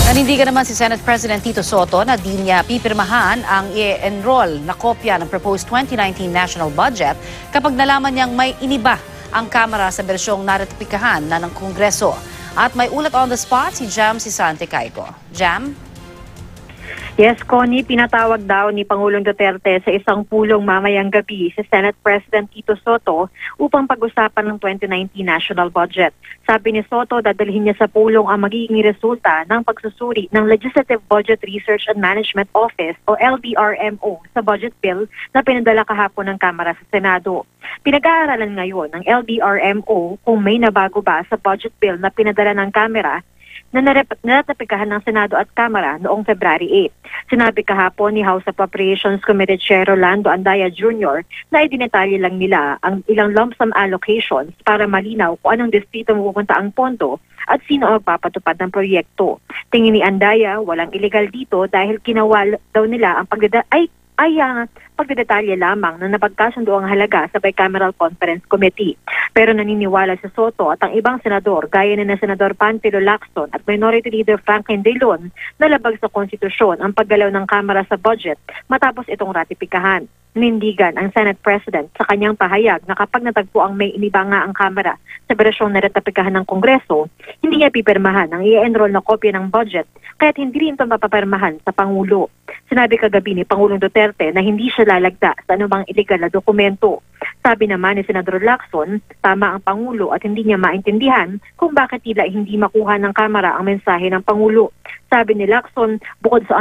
Nanindigan naman si Senate President Tito Soto na di niya pipirmahan ang i-enroll na kopya ng proposed 2019 national budget kapag nalaman niyang may iniba ang Kamara sa bersyong naratipikahan na ng Kongreso. At may ulat on the spot si Jam Sisante Caico. Jam? Yes, Connie, pinatawag daw ni Pangulong Duterte sa isang pulong mamayang gabi si Senate President Tito Soto upang pag-usapan ng 2019 national budget. Sabi ni Soto, dadalhin niya sa pulong ang magiging resulta ng pagsusuri ng Legislative Budget Research and Management Office o LBRMO sa budget bill na pinadala kahapon ng Kamara sa Senado. Pinag-aaralan ngayon ng LBRMO kung may nabago ba sa budget bill na pinadala ng Kamara na naratapikahan ng Senado at Kamara noong February 8. Sinabi kahapon ni House Appropriations Committee Chair Rolando Andaya Jr. na idinetalye lang nila ang ilang lump sum allocations para malinaw kung anong distrito mapupunta ang pondo at sino ang magpapatupad ng proyekto. Tingin ni Andaya, walang illegal dito dahil kinawal daw nila ang pagdedetalye lamang na napagkasundo ang halaga sa Bicameral Conference Committee. Pero naniniwala si Soto at ang ibang senador gaya na Senador Panfilo Lacson at Minority Leader Franklin Drilon na labag sa konstitusyon ang paggalaw ng Kamara sa budget matapos itong ratipikahan. Nindigan ang Senate President sa kanyang pahayag na kapag natagpo ang may iniba nga ang Kamara sa berasyong naratapikahan ng Kongreso, hindi niya pipirmahan ang i-enroll na kopya ng budget kaya't hindi rin ito mapapirmahan sa Pangulo. Sinabi kagabi ni Pangulong Duterte na hindi siya lalagda sa anumang illegal na dokumento. Sabi naman ni Senador Lacson, tama ang Pangulo at hindi niya maintindihan kung bakit tila hindi makuha ng Kamara ang mensahe ng Pangulo. Sabi ni Lacson, bukod sa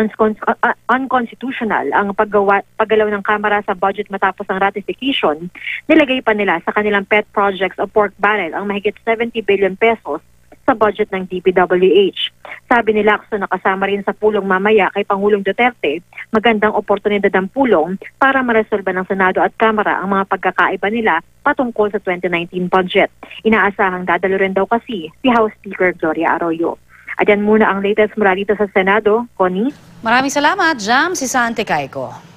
unconstitutional ang paggalaw ng Kamara sa budget matapos ang ratification, nilagay pa nila sa kanilang pet projects o pork barrel ang mahigit 70 billion pesos sa budget ng DPWH. Sabi ni Lacson na kasama rin sa pulong mamaya kay Pangulong Duterte, magandang oportunidad ang pulong para maresolba ng Senado at Kamara ang mga pagkakaiba nila patungkol sa 2019 budget. Inaasahang dadalo rin daw kasi si House Speaker Gloria Arroyo. At yan muna ang latest mula dito sa Senado. Connie? Maraming salamat, Jam Sisante Caico.